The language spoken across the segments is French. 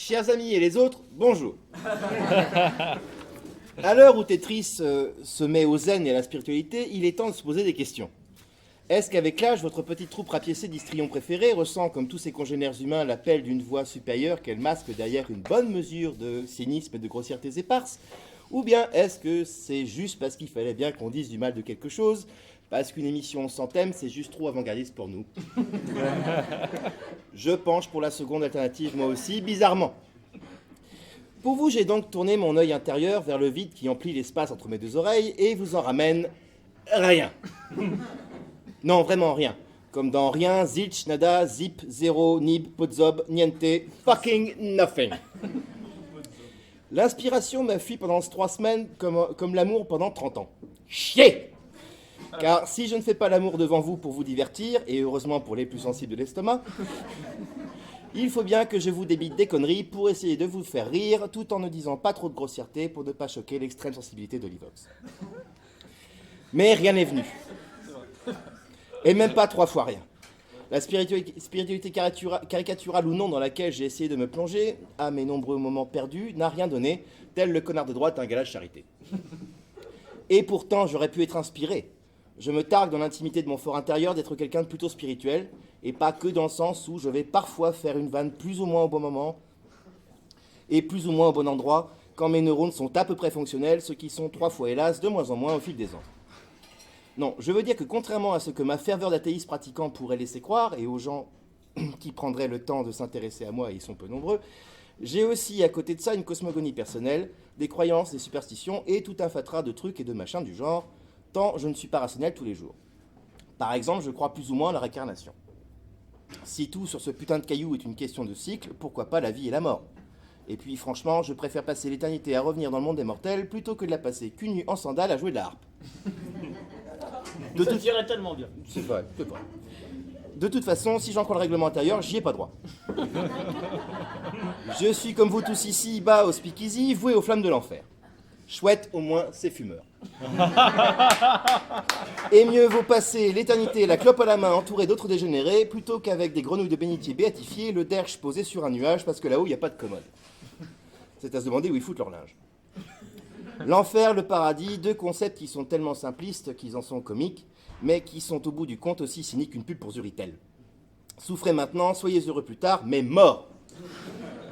Chers amis et les autres, bonjour. À l'heure où Tetris se met au zen et à la spiritualité, il est temps de se poser des questions. Est-ce qu'avec l'âge, votre petite troupe rapiécée d'histrions préférés ressent, comme tous ses congénères humains, l'appel d'une voix supérieure qu'elle masque derrière une bonne mesure de cynisme et de grossièreté éparses? Ou bien est-ce que c'est juste parce qu'il fallait bien qu'on dise du mal de quelque chose, parce qu'une émission sans thème, c'est juste trop avant-gardiste pour nous? Je penche pour la seconde alternative, moi aussi, bizarrement. Pour vous, j'ai donc tourné mon œil intérieur vers le vide qui emplit l'espace entre mes deux oreilles et vous en ramène rien. Non, vraiment rien. Comme dans rien, zilch, nada, zip, zéro, nib, podzob, niente, fucking nothing. L'inspiration m'a fui pendant 3 semaines comme l'amour pendant 30 ans. Chier! Car si je ne fais pas l'amour devant vous pour vous divertir, et heureusement pour les plus sensibles de l'estomac, il faut bien que je vous débite des conneries pour essayer de vous faire rire, tout en ne disant pas trop de grossièreté pour ne pas choquer l'extrême sensibilité de l'Ivox. Mais rien n'est venu. Et même pas 3 fois rien. La spiritualité caricaturale ou non dans laquelle j'ai essayé de me plonger, à mes nombreux moments perdus, n'a rien donné, tel le connard de droite à un gala de charité. Et pourtant, j'aurais pu être inspiré. Je me targue dans l'intimité de mon fort intérieur d'être quelqu'un de plutôt spirituel, et pas que dans le sens où je vais parfois faire une vanne plus ou moins au bon moment, et plus ou moins au bon endroit, quand mes neurones sont à peu près fonctionnels, ce qui sont 3 fois, hélas, de moins en moins au fil des ans. Non, je veux dire que contrairement à ce que ma ferveur d'athéiste pratiquant pourrait laisser croire, et aux gens qui prendraient le temps de s'intéresser à moi, et ils sont peu nombreux, j'ai aussi à côté de ça une cosmogonie personnelle, des croyances, des superstitions, et tout un fatras de trucs et de machins du genre, tant je ne suis pas rationnel tous les jours. Par exemple, je crois plus ou moins à la réincarnation. Si tout sur ce putain de caillou est une question de cycle, pourquoi pas la vie et la mort? Et puis franchement, je préfère passer l'éternité à revenir dans le monde des mortels plutôt que de la passer cul nu en sandales à jouer de la harpe. Ça tirait tellement bien. C'est vrai, c'est vrai. De toute façon, si j'en crois le règlement intérieur, j'y ai pas droit. Je suis comme vous tous ici, bas au speakeasy, voué aux flammes de l'enfer. Chouette, au moins, c'est fumeur. Et mieux vaut passer l'éternité la clope à la main entouré d'autres dégénérés plutôt qu'avec des grenouilles de bénitier béatifiées, le derche posé sur un nuage parce que là-haut, il n'y a pas de commode. C'est à se demander où ils foutent leur linge. L'enfer, le paradis, 2 concepts qui sont tellement simplistes qu'ils en sont comiques, mais qui sont au bout du compte aussi cyniques qu'une pub pour Zuritel. Souffrez maintenant, soyez heureux plus tard, mais mort!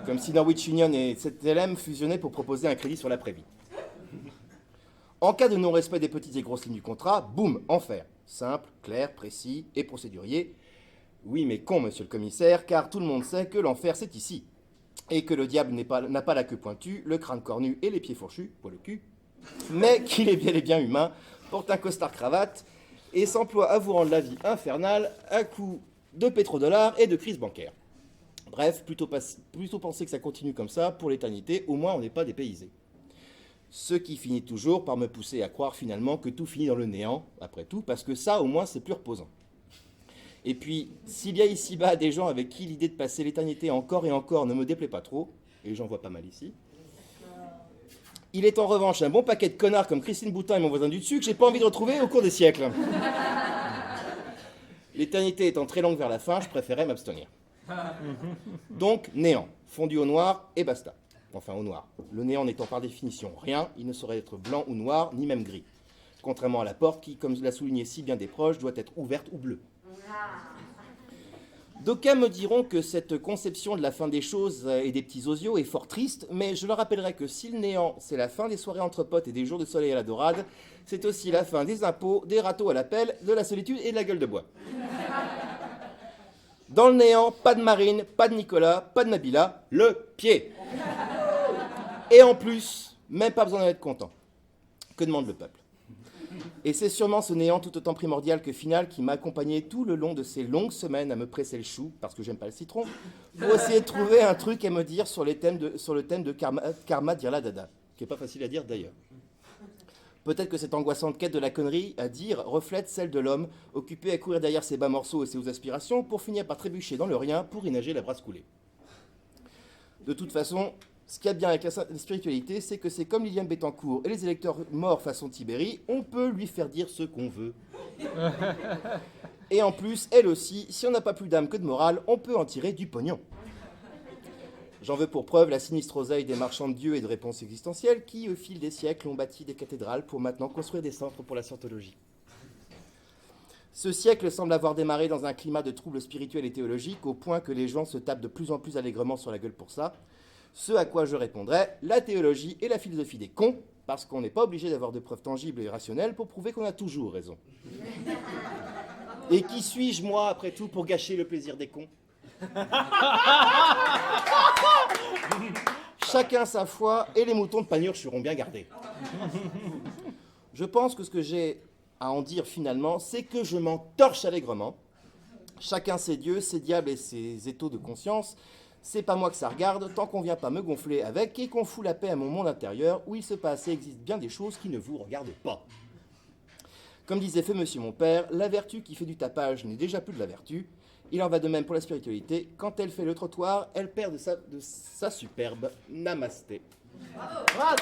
Comme si Norwich Union et ZLM fusionnaient pour proposer un crédit sur l'après-vie. En cas de non-respect des petites et grosses lignes du contrat, boum, enfer. Simple, clair, précis et procédurier. Oui, mais con, monsieur le commissaire, car tout le monde sait que l'enfer, c'est ici. Et que le diable n'a pas la queue pointue, le crâne cornu et les pieds fourchus, pour le cul, mais qu'il est bel et bien humain, porte un costard-cravate et s'emploie à vous rendre la vie infernale à coups de pétrodollars et de crise bancaire. Bref, plutôt penser que ça continue comme ça pour l'éternité, au moins on n'est pas dépaysé. Ce qui finit toujours par me pousser à croire finalement que tout finit dans le néant, après tout, parce que ça, au moins, c'est plus reposant. Et puis, s'il y a ici-bas des gens avec qui l'idée de passer l'éternité encore et encore ne me déplaît pas trop, et j'en vois pas mal ici, il est en revanche un bon paquet de connards comme Christine Boutin et mon voisin du dessus que j'ai pas envie de retrouver au cours des siècles. L'éternité étant très longue vers la fin, je préférais m'abstenir. Donc, néant, fondu au noir et basta. Enfin, au noir. Le néant n'étant par définition rien, il ne saurait être blanc ou noir, ni même gris. Contrairement à la porte qui, comme l'a souligné si bien des proches, doit être ouverte ou bleue. D'aucuns me diront que cette conception de la fin des choses et des petits osios est fort triste, mais je leur rappellerai que si le néant, c'est la fin des soirées entre potes et des jours de soleil à la dorade, c'est aussi la fin des impôts, des râteaux à la pelle, de la solitude et de la gueule de bois. Dans le néant, pas de Marine, pas de Nicolas, pas de Nabila, le pied. Et en plus, même pas besoin d'en être content. Que demande le peuple? Et c'est sûrement ce néant tout autant primordial que final qui m'a accompagné tout le long de ces longues semaines à me presser le chou, parce que j'aime pas le citron, pour essayer de trouver un truc à me dire sur le thème de karma dire la dada, qui est pas facile à dire d'ailleurs. Peut-être que cette angoissante quête de la connerie à dire reflète celle de l'homme occupé à courir derrière ses bas morceaux et ses hautes aspirations pour finir par trébucher dans le rien pour y nager la brasse coulée. De toute façon, ce qu'il y a de bien avec la spiritualité, c'est que c'est comme Liliane Bettencourt et les électeurs morts façon Tibéri, on peut lui faire dire ce qu'on veut. Et en plus, elle aussi, si on n'a pas plus d'âme que de morale, on peut en tirer du pognon. J'en veux pour preuve la sinistre oseille des marchands de Dieu et de réponses existentielles qui, au fil des siècles, ont bâti des cathédrales pour maintenant construire des centres pour la scientologie. Ce siècle semble avoir démarré dans un climat de troubles spirituels et théologiques, au point que les gens se tapent de plus en plus allègrement sur la gueule pour ça. Ce à quoi je répondrais, la théologie et la philosophie des cons, parce qu'on n'est pas obligé d'avoir de preuves tangibles et rationnelles pour prouver qu'on a toujours raison. Et qui suis-je, moi, après tout, pour gâcher le plaisir des cons ? Chacun sa foi, et les moutons de Panurge seront bien gardés. Je pense que ce que j'ai à en dire finalement, c'est que je m'en torche allègrement. Chacun ses dieux, ses diables et ses étaux de conscience. C'est pas moi que ça regarde, tant qu'on vient pas me gonfler avec et qu'on fout la paix à mon monde intérieur, où il se passe et existe bien des choses qui ne vous regardent pas. Comme disait feu monsieur mon père, la vertu qui fait du tapage n'est déjà plus de la vertu. Il en va de même pour la spiritualité. Quand elle fait le trottoir, elle perd de sa superbe. Namasté. Bravo.